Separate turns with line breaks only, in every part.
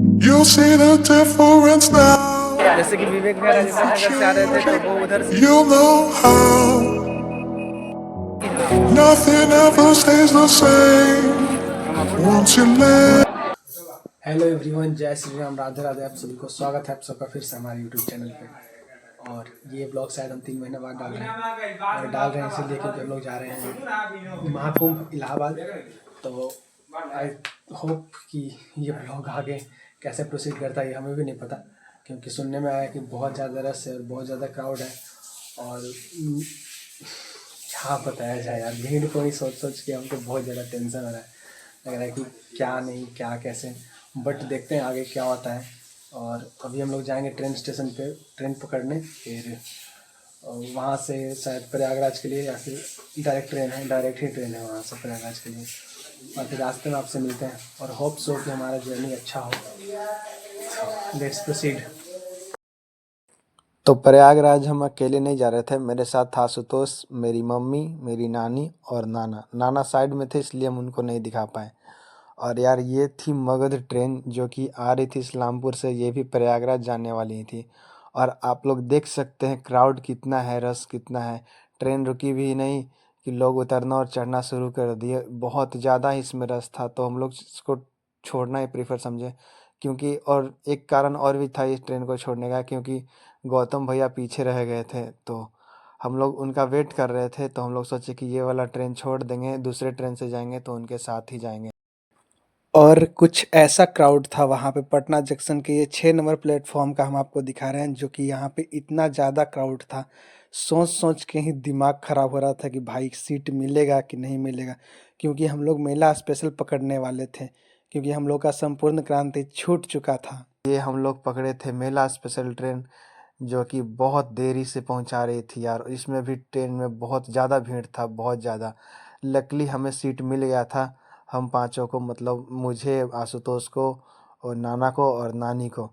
You see the difference now.
जैसे कि विवेक भैया राजेंद्र नगर से आ रहे थे तो वो उधर से
You know how nothing ever stays the same once you let.
Hello everyone, जय श्री राम, राधे राधे। आप सभी को स्वागत है आप सबका फिर से हमारे यूट्यूब चैनल पे। और ये ब्लॉग शायद हम 3 महीने बाद डाल रहे हैं, और डाल रहे हैं इसलिए क्योंकि हम लोग जा रहे हैं महाकुंभ इलाहाबाद। तो आई होप कि ये ब्लॉग आगे कैसे प्रोसीड करता है ये हमें भी नहीं पता, क्योंकि सुनने में आया कि बहुत ज़्यादा रश है और बहुत ज़्यादा क्राउड है। और क्या बताया जाए यार, भीड़ को ही सोच सोच के हमको बहुत ज़्यादा टेंशन हो रहा है। लग रहा है कि क्या नहीं क्या कैसे, बट देखते हैं आगे क्या होता है। और अभी हम लोग जाएंगे ट्रेन स्टेशन पे ट्रेन पकड़ने, फिर वहाँ से शायद प्रयागराज के लिए, या फिर डायरेक्ट ही ट्रेन है वहाँ से प्रयागराज के लिए। और फिर रास्ते में आपसे मिलते हैं और होप सो कि हमारा जर्नी अच्छा हो। Let's proceed. तो प्रयागराज हम अकेले नहीं जा रहे थे, मेरे साथ था आशुतोष, मेरी मम्मी, मेरी नानी और नाना साइड में थे इसलिए हम उनको नहीं दिखा पाए। और यार ये थी मगध ट्रेन जो कि आ रही थी इस्लामपुर से, ये भी प्रयागराज जाने वाली ही थी। और आप लोग देख सकते हैं क्राउड कितना है, रश कितना है। ट्रेन रुकी भी नहीं कि लोग उतरना और चढ़ना शुरू कर दिए, बहुत ज़्यादा ही इसमें रश था। तो हम लोग इसको छोड़ना ही प्रीफर समझे, क्योंकि और एक कारण और भी था इस ट्रेन को छोड़ने का, क्योंकि गौतम भैया पीछे रह गए थे। तो हम लोग उनका वेट कर रहे थे, तो हम लोग सोचे कि ये वाला ट्रेन छोड़ देंगे, दूसरे ट्रेन से जाएंगे तो उनके साथ ही जाएंगे। और कुछ ऐसा क्राउड था वहाँ पे पटना जंक्शन के ये 6 नंबर प्लेटफॉर्म का हम आपको दिखा रहे हैं, जो कि यहाँ पे इतना ज़्यादा क्राउड था, सोच सोच के ही दिमाग ख़राब हो रहा था कि भाई सीट मिलेगा कि नहीं मिलेगा। क्योंकि हम लोग मेला स्पेशल पकड़ने वाले थे, क्योंकि हम लोग का संपूर्ण क्रांति छूट चुका था। ये हम लोग पकड़े थे मेला स्पेशल ट्रेन, जो कि बहुत देरी से पहुंचा रही थी यार। इसमें भी ट्रेन में बहुत ज़्यादा भीड़ था, बहुत ज़्यादा। लकीली हमें सीट मिल गया था, हम पांचों को, मतलब मुझे, आशुतोष को और नाना को और नानी को।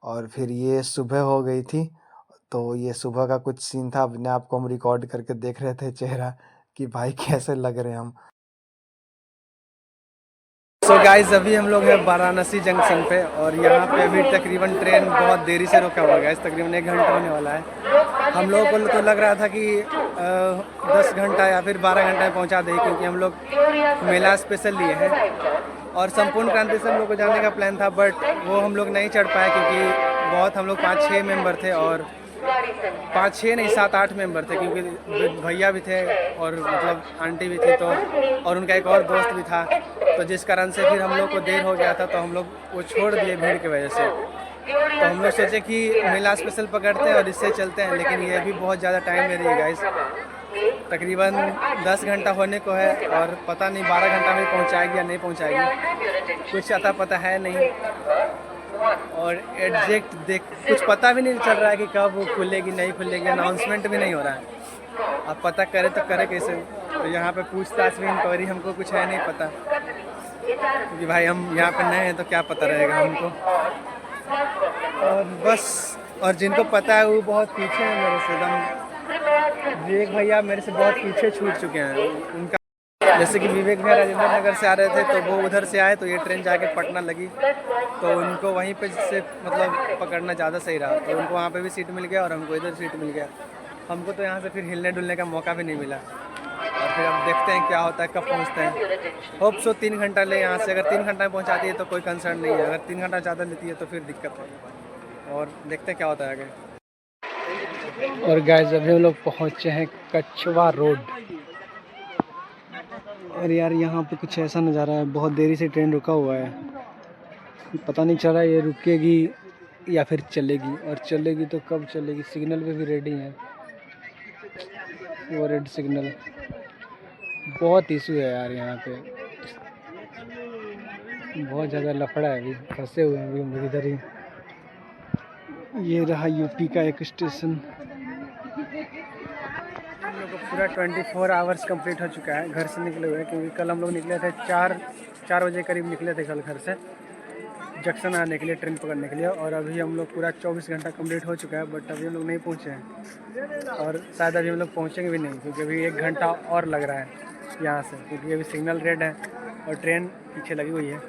और फिर ये सुबह हो गई थी, तो ये सुबह का कुछ सीन था, अपने आप को हम रिकॉर्ड करके देख रहे थे चेहरा कि भाई कैसे लग रहे हैं हम। सो गाइस, अभी हम लोग हैं वाराणसी जंक्शन पे, और यहाँ पे अभी तकरीबन ट्रेन बहुत देरी से रुका हुआ है गाइस, तकरीबन 1 घंटा होने वाला है। हम लोगों को तो लग रहा था कि 10 घंटा या फिर 12 घंटा में पहुँचा देगी, क्योंकि हम लोग मेला स्पेशल लिए हैं। और संपूर्ण क्रांति से हम लोग को जाने का प्लान था, बट वो हम लोग नहीं चढ़ पाए, क्योंकि बहुत हम लोग 5-6 मेंबर थे, और 5-6 नहीं 7-8 मेंबर थे, क्योंकि भैया भी थे और मतलब आंटी भी थी, तो और उनका एक और दोस्त भी था। तो जिस कारण से फिर हम लोग को देर हो गया था, तो हम लोग वो छोड़ दिए भीड़ की वजह से। तो हम लोग सोचे कि मेला स्पेशल पकड़ते हैं और इससे चलते हैं, लेकिन ये भी बहुत ज़्यादा टाइम ले रही है गाइस। तकरीबन 10 घंटा होने को है, और पता नहीं 12 घंटा में पहुंचाएगी या नहीं पहुंचाएगी, कुछ अता पता है नहीं। और एग्जैक्ट देख कुछ पता भी नहीं चल रहा है कि कब वो खुलेगी नहीं खुलेगी, अनाउंसमेंट भी नहीं हो रहा है। अब पता करे तो करे कैसे। तो यहाँ पे पूछताछ भी इंक्वायरी हमको कुछ है नहीं पता, क्योंकि भाई हम यहाँ पे नए हैं तो क्या पता रहेगा हमको। और बस, और जिनको पता है वो बहुत पीछे हैं मेरे से एकदम। विवेक भैया मेरे से बहुत पीछे छूट चुके हैं उनका। जैसे कि विवेक भैया राजेंद्र नगर से आ रहे थे तो वो उधर से आए, तो ये ट्रेन जाके पटना लगी, तो उनको वहीं पे से मतलब पकड़ना ज़्यादा सही रहा। तो उनको वहाँ पे भी सीट मिल गया और हमको इधर सीट मिल गया। हमको तो यहाँ से फिर हिलने डुलने का मौका भी नहीं मिला। और फिर अब देखते हैं क्या होता है, कब पहुँचते हैं। होप सो 3 घंटा ले यहाँ से, अगर 3 घंटा में पहुँचाती है तो कोई कंसर्न नहीं है, अगर 3 घंटा ज़्यादा लेती है तो फिर दिक्कत है। और देखते हैं क्या होता है आगे। और गाइस, अभी हम लोग पहुँचे हैं कछवा रोड। और यार यहाँ पे कुछ ऐसा नज़ारा है, बहुत देरी से ट्रेन रुका हुआ है, पता नहीं चल रहा ये रुकेगी या फिर चलेगी, और चलेगी तो कब चलेगी। सिग्नल पे भी रेडी है, वो रेड सिग्नल। बहुत इशू है यार यहाँ पे, बहुत ज़्यादा लफड़ा है, अभी फंसे हुए हैं अभी हम लोग इधर ही। ये रहा यूपी का एक स्टेशन। हम लोग को पूरा 24 आवर्स कंप्लीट हो चुका है घर से निकले हुए, क्योंकि कल हम लोग निकले थे 4 बजे करीब निकले थे कल घर से जंक्शन आने के लिए, ट्रेन पकड़ने के लिए। और अभी हम लोग पूरा 24 घंटा कंप्लीट हो चुका है, बट अभी हम लोग नहीं पहुँचे हैं, और शायद अभी हम लोग पहुँचेंगे भी नहीं, क्योंकि अभी 1 घंटा और लग रहा है यहाँ से, क्योंकि अभी सिग्नल रेड है और ट्रेन पीछे लगी हुई है।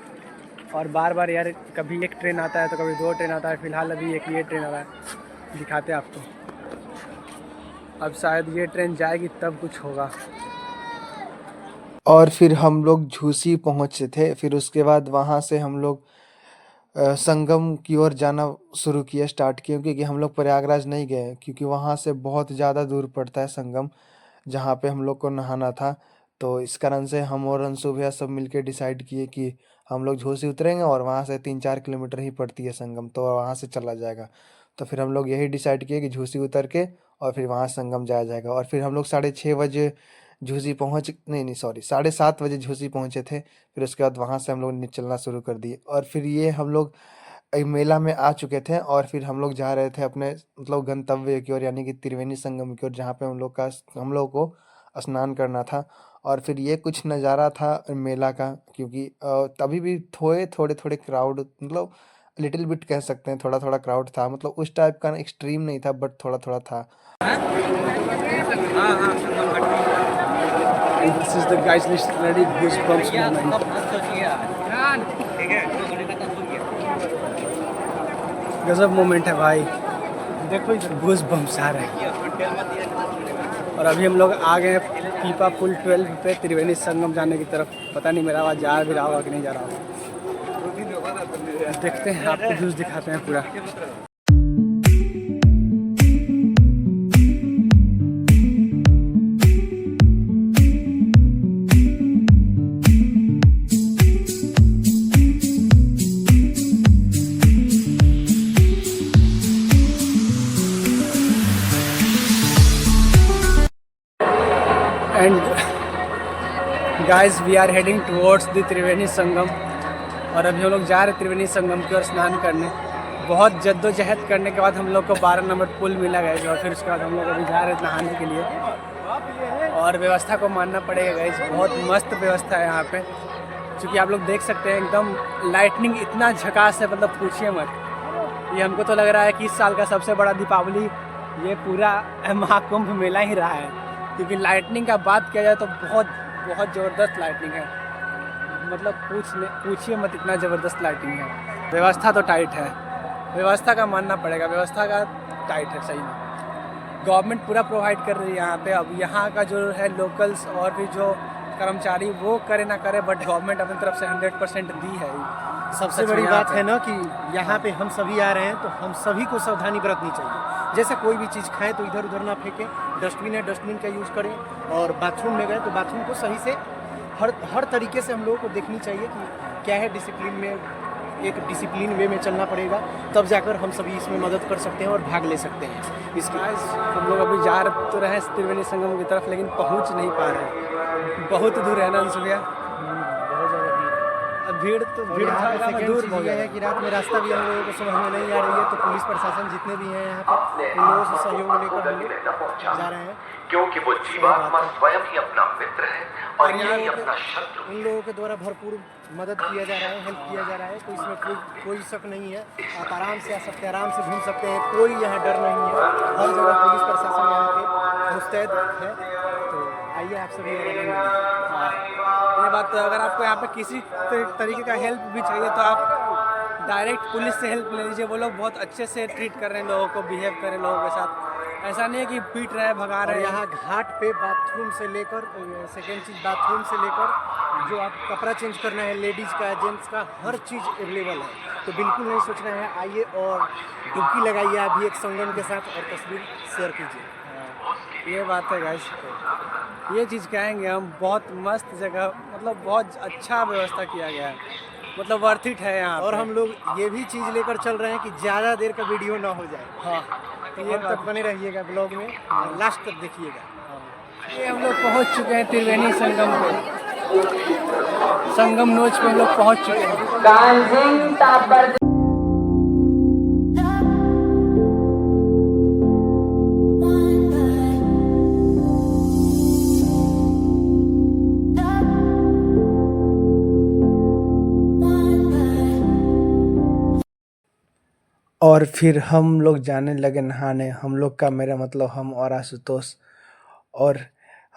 और बार बार यार कभी एक ट्रेन आता है तो कभी 2 ट्रेन आता है। फ़िलहाल अभी एक ये ट्रेन आ रहा है, दिखाते हैं आपको। अब शायद ये ट्रेन जाएगी तब कुछ होगा। और फिर हम लोग झूसी पहुँचे थे, फिर उसके बाद वहाँ से हम लोग संगम की ओर जाना शुरू किया, स्टार्ट किया, क्योंकि हम लोग प्रयागराज नहीं गए क्योंकि वहाँ से बहुत ज़्यादा दूर पड़ता है संगम, जहाँ पे हम लोग को नहाना था। तो इस कारण से हम और अंशु भैया सब मिलके डिसाइड किए कि हम लोग झूसी उतरेंगे और वहाँ से 3-4 किलोमीटर ही पड़ती है संगम, तो वहाँ से चला जाएगा। तो फिर हम लोग यही डिसाइड किए कि झूसी उतर के और फिर वहाँ संगम जाया जाएगा। और फिर हम लोग 6:30 बजे झूसी पहुँच नहीं नहीं सॉरी 7:30 बजे झूसी पहुँचे थे। फिर उसके बाद वहाँ से हम लोग चलना शुरू कर दिए और फिर ये हम लोग एक मेला में आ चुके थे और फिर हम लोग जा रहे थे अपने मतलब गंतव्य की ओर, यानी कि त्रिवेणी संगम की ओर, जहाँ पे हम लोग को स्नान करना था। और फिर ये कुछ नज़ारा था मेला का, क्योंकि तभी भी थोड़े क्राउड, मतलब लिटिल बिट कह सकते हैं, थोड़ा थोड़ा क्राउड था, मतलब उस टाइप का एक्सट्रीम नहीं था बट थोड़ा थोड़ा था। This is the guys literally goosebumps moment. गजब मोमेंट है भाई, देखो इधर गूज़बम्प्स आ रहे हैं। और अभी हम लोग आ गए पीपा पुल 12 पे त्रिवेणी संगम जाने की तरफ। पता नहीं मेरा आवाज़ जा भी रहा होगा कि नहीं जा रहा होगा, देखते हैं, आपको व्यूज़ दिखाते हैं पूरा। And guys we are heading towards the Triveni Sangam. और अभी हम लोग जा रहे हैं त्रिवेणी संगम की ओर स्नान करने। बहुत जद्दोजहद करने के बाद हम लोग को 12 नंबर पुल मिला गया और फिर उसके बाद हम लोग अभी जा रहे हैं नहाने के लिए। और व्यवस्था को मानना पड़ेगा गाइस, बहुत मस्त व्यवस्था है यहाँ पे, क्योंकि आप लोग देख सकते हैं एकदम लाइटनिंग इतना झकास है, मतलब पूछिए मत। ये हमको तो लग रहा है कि इस साल का सबसे बड़ा दीपावली ये पूरा महाकुंभ मेला ही रहा है, क्योंकि लाइटनिंग का बात किया जाए तो बहुत बहुत ज़बरदस्त लाइटनिंग है, मतलब पूछिए मत, इतना ज़बरदस्त लाइटिंग है। व्यवस्था तो टाइट है, व्यवस्था का मानना पड़ेगा, व्यवस्था का टाइट है सही में। गवर्नमेंट पूरा प्रोवाइड कर रही है यहाँ पे। अब यहाँ का जो है लोकल्स और भी जो कर्मचारी वो करे ना करे, बट गवर्नमेंट अपनी तरफ से 100% दी है।
सबसे बड़ी बात है ना कि यहाँ पे हम सभी आ रहे हैं तो हम सभी को सावधानी बरतनी चाहिए। जैसे कोई भी चीज़ खाएं तो इधर उधर ना फेंकें, डस्टबिन है डस्टबिन का यूज़ करें, और बाथरूम में गए तो बाथरूम को सही से हर तरीके से हम लोगों को देखनी चाहिए कि क्या है डिसिप्लिन में, एक डिसिप्लिन वे में चलना पड़ेगा, तब जाकर हम सभी इसमें मदद कर सकते हैं और भाग ले सकते हैं।
इसके हम लोग अभी जा तो रहे हैं त्रिवेणी संगम की तरफ, लेकिन पहुंच नहीं पा रहे हैं, बहुत दूर है ना अंशु भैया,
बहुत ज़्यादा
भीड़ तो भीड़
दूर हो गया है कि रात में रास्ता भी हम लोगों को समझ में नहीं आ रही है, तो पुलिस प्रशासन जितने भी हैं यहाँ पे उन लोगों से सहयोग लेकर हम लोग जा रहे हैं,
क्योंकि वो जीवात्मा स्वयं ही अपना मित्र है और यही अपना शत्रु।
उन लोगों के द्वारा भरपूर मदद किया जा रहा है, हेल्प किया जा रहा है, तो इसमें कोई शक नहीं है। आप आराम से आ सकते हैं, आराम से घूम सकते हैं, कोई यहाँ डर नहीं है, हर जगह पुलिस प्रशासन यहाँ पे मुस्तैद है। तो आइए आप सभी
ये बात तो, अगर आपको यहाँ पे किसी तरीके का हेल्प भी चाहिए तो आप डायरेक्ट पुलिस से हेल्प ले लीजिए। वो लोग बहुत अच्छे से ट्रीट कर रहे हैं लोगों को, बिहेव कर रहे हैं लोगों के साथ, ऐसा नहीं है कि पीट रहे हैं, भगा रहे हैं।
यहाँ घाट पे बाथरूम से लेकर, सेकेंड चीज़ बाथरूम से लेकर जो आप कपड़ा चेंज करना है लेडीज़ का जेंट्स का, हर चीज़ अवेलेबल है। तो बिल्कुल नहीं सोचना है, आइए और डुबकी लगाइए अभी एक संगम के साथ और तस्वीर शेयर कीजिए।
ये बात है गाइस, ये चीज़ कहेंगे हम, बहुत मस्त जगह, मतलब बहुत अच्छा व्यवस्था किया गया है, मतलब वर्थ इट है यहाँ।
और हम लोग ये भी चीज़ लेकर चल रहे हैं कि ज़्यादा देर का वीडियो ना हो जाए।
हाँ,
तो ये तक बने रहिएगा ब्लॉग में, लास्ट तक देखिएगा।
ये हम लोग पहुँच चुके हैं त्रिवेणी संगम पे, संगम नोच पे हम लोग पहुँच चुके हैं। और फिर हम लोग जाने लगे नहाने, हम लोग का मेरा मतलब हम और आशुतोष, और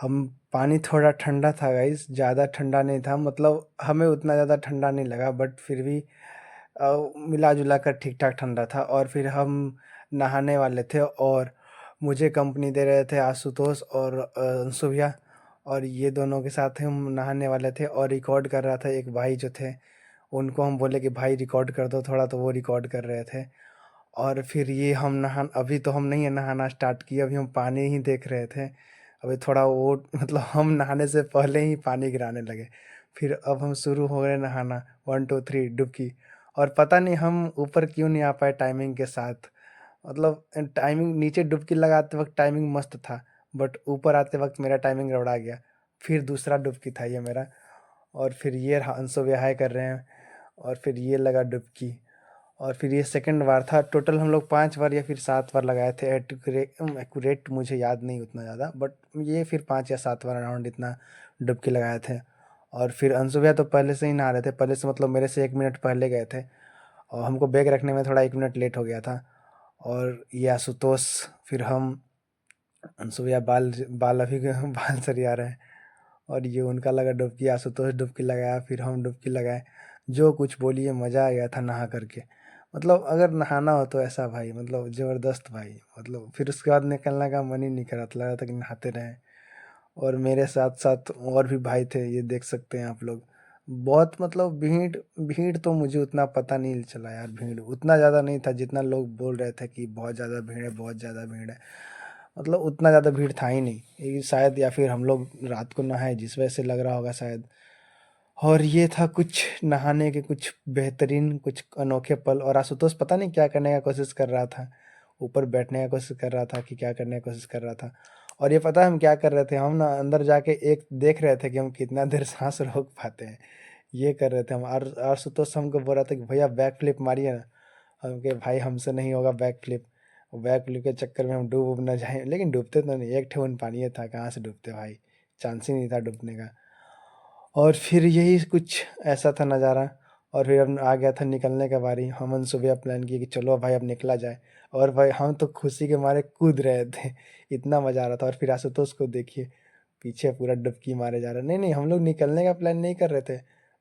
हम पानी थोड़ा ठंडा था गाइस, ज़्यादा ठंडा नहीं था, मतलब हमें उतना ज़्यादा ठंडा नहीं लगा, बट फिर भी मिला जुला कर ठीक ठाक ठंडा था। और फिर हम नहाने वाले थे और मुझे कंपनी दे रहे थे आशुतोष और अंशु भैया, और ये दोनों के साथ हम नहाने वाले थे। और रिकॉर्ड कर रहा था एक भाई जो थे, उनको हम बोले कि भाई रिकॉर्ड कर दो थोड़ा, तो वो रिकॉर्ड कर रहे थे। और फिर ये हम अभी तो हम नहीं नहाना स्टार्ट किए, अभी हम पानी ही देख रहे थे। अभी थोड़ा वो मतलब हम नहाने से पहले ही पानी गिराने लगे। फिर अब हम शुरू हो गए नहाना, 1 2 3 डुबकी। और पता नहीं हम ऊपर क्यों नहीं आ पाए टाइमिंग के साथ, मतलब टाइमिंग नीचे डुबकी लगाते वक्त टाइमिंग मस्त था, बट ऊपर आते वक्त मेरा टाइमिंग गड़बड़ा गया। फिर दूसरा डुबकी था ये मेरा, और फिर ये अंशु हाय कर रहे हैं, और फिर ये लगा डुबकी। और फिर ये सेकंड बार था। टोटल हम लोग 5 बार या फिर 7 बार लगाए थे, एक्यूरेट मुझे याद नहीं उतना ज़्यादा, बट ये फिर 5 या 7 बार अराउंड इतना डुबकी लगाए थे। और फिर अंशु भैया तो पहले से ही नहा रहे थे, पहले से मतलब मेरे से 1 मिनट पहले गए थे, और हमको बैग रखने में थोड़ा 1 मिनट लेट हो गया था। और ये आशुतोष, फिर हम, अंशु भैया बाल बाल अभी बाल सरिया रहे हैं, और ये उनका लगा डुबकी, आशुतोष डुबकी लगाया, फिर हम डुबकी लगाए। जो कुछ बोलिए मज़ा आ गया था नहा करके, मतलब अगर नहाना हो तो ऐसा भाई, मतलब ज़बरदस्त भाई, मतलब फिर उसके बाद निकलने का मन ही नहीं कर रहा था, लग रहा था कि नहाते रहें। और मेरे साथ साथ और भी भाई थे, ये देख सकते हैं आप लोग। बहुत मतलब भीड़ भीड़ तो मुझे उतना पता नहीं चला यार, भीड़ उतना ज़्यादा नहीं था जितना लोग बोल रहे थे कि बहुत ज़्यादा भीड़ है, बहुत ज़्यादा भीड़ है। मतलब उतना ज़्यादा भीड़ था ही नहीं, ये शायद या फिर हम लोग रात को नहाए जिस वजह से लग रहा होगा शायद। और ये था कुछ नहाने के कुछ बेहतरीन कुछ अनोखे पल। और आशुतोष पता नहीं क्या करने का कोशिश कर रहा था, ऊपर बैठने का कोशिश कर रहा था कि क्या करने की कोशिश कर रहा था। और ये पता है हम क्या कर रहे थे, हम ना अंदर जाके एक देख रहे थे कि हम कितना देर सांस रोक पाते हैं, ये कर रहे थे हम। और आशुतोष हमको बोल रहा था कि भैया बैक फ्लिप मारिए ना, हम कहे भाई हमसे नहीं होगा बैक फ्लिप। बैक फ्लिप के चक्कर में हम डूब ना जाएं, लेकिन डूबते तो नहीं, एक ठेवन पानी था, कहाँ से डूबते भाई, चांस ही नहीं था डूबने का। और फिर यही कुछ ऐसा था नज़ारा। और फिर अब आ गया था निकलने का बारी, हम सुबह प्लान किए कि चलो भाई अब निकला जाए। और भाई हम तो खुशी के मारे कूद रहे थे, इतना मज़ा आ रहा था। और फिर आशुतोष को देखिए, पीछे पूरा डुबकी मारे जा रहा है। नहीं नहीं, हम लोग निकलने का प्लान नहीं कर रहे थे,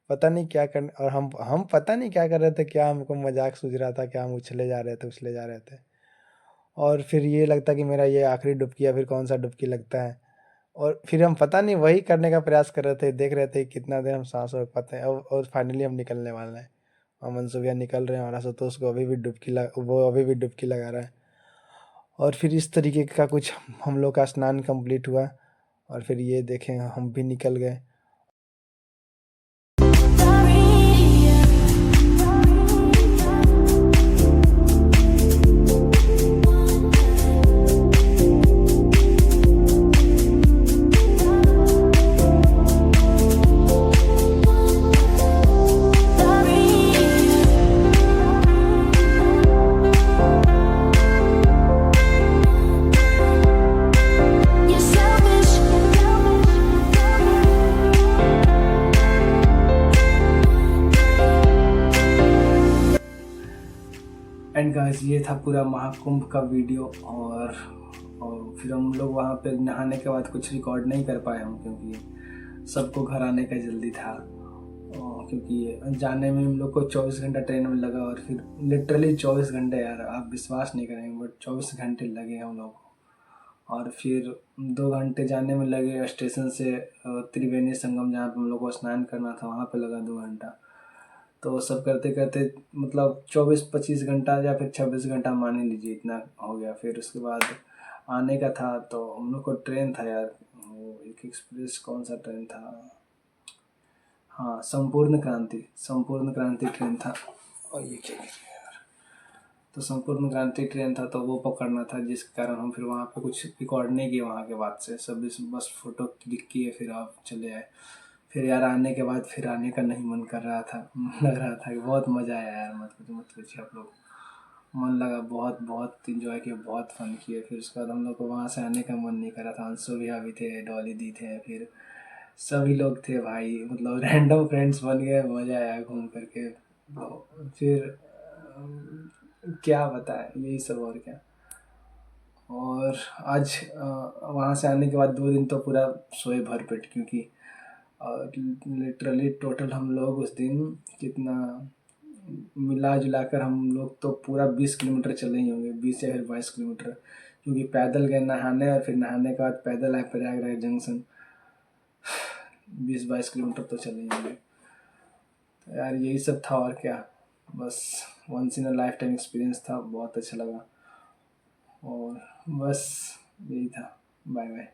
पता नहीं क्या कर, और हम पता नहीं क्या कर रहे थे, क्या हमको मजाक सूझ रहा था, क्या हम उछले जा रहे थे उछले जा रहे थे। और फिर ये लगता कि मेरा ये आखिरी डुबकी या फिर कौन सा डुबकी लगता है। और फिर हम पता नहीं वही करने का प्रयास कर रहे थे, देख रहे थे कितना देर हम सांस रोक पाते हैं। और फाइनली हम निकलने वाले हैं, हम मनसूबिया निकल रहे हैं, और आशुतोष को अभी भी वो अभी भी डुबकी लगा रहा है। और फिर इस तरीके का कुछ हम लोग का स्नान कंप्लीट हुआ, और फिर ये देखें हम भी निकल गए। एंड गाइस ये था पूरा महाकुंभ का वीडियो। और फिर हम लोग वहाँ पे नहाने के बाद कुछ रिकॉर्ड नहीं कर पाए हम, क्योंकि सबको घर आने का जल्दी था। क्योंकि जाने में हम लोग को 24 घंटा ट्रेन में लगा, और फिर लिटरली 24 घंटे यार, आप विश्वास नहीं करेंगे बट 24 घंटे लगे हम लोग को। और फिर 2 घंटे जाने में लगे स्टेशन से त्रिवेणी संगम, जहाँ पे हम लोग को स्नान करना था, वहाँ पे लगा 2 घंटा। तो सब करते करते मतलब 24-25 घंटा या फिर 26 घंटा मान ही लीजिए, इतना हो गया। फिर उसके बाद आने का था, तो हम लोग को ट्रेन था यार, वो एक एक्सप्रेस, कौन सा ट्रेन था, हाँ संपूर्ण क्रांति ट्रेन था। और ये क्या यार, तो संपूर्ण क्रांति ट्रेन था, तो वो पकड़ना था, जिस कारण हम फिर वहाँ पे कुछ रिकॉर्ड नहीं किए वहाँ के बाद से, सब बस फ़ोटो क्लिक किए, फिर आप चले आए। फिर यार आने के बाद फिर आने का नहीं मन कर रहा था, लग रहा था कि बहुत मज़ा आया यार, मत पूछिए आप लोग, मन लगा, बहुत बहुत इन्जॉय किया, बहुत फन किए। फिर उसके बाद हम लोग को वहाँ से आने का मन नहीं कर रहा था। अंशु भैया भी थे, डॉली दी थे, फिर सभी लोग थे भाई, मतलब रैंडम फ्रेंड्स बन गए, मज़ा आया घूम करके। तो फिर क्या बताएं, यही सब और क्या। और आज वहाँ से आने के बाद 2 दिन तो पूरा सोए भरपेट, क्योंकि लिटरली टोटल हम लोग उस दिन कितना मिला जुला कर हम लोग तो पूरा 20 किलोमीटर चले ही होंगे, 20 या फिर 22 किलोमीटर, क्योंकि पैदल गए नहाने और फिर नहाने के बाद पैदल आए प्रयागराज जंक्शन। 20-22 किलोमीटर तो चले ही होंगे। तो यार यही सब था और क्या, बस once in a life time experience था, बहुत अच्छा लगा और बस यही था। Bye bye.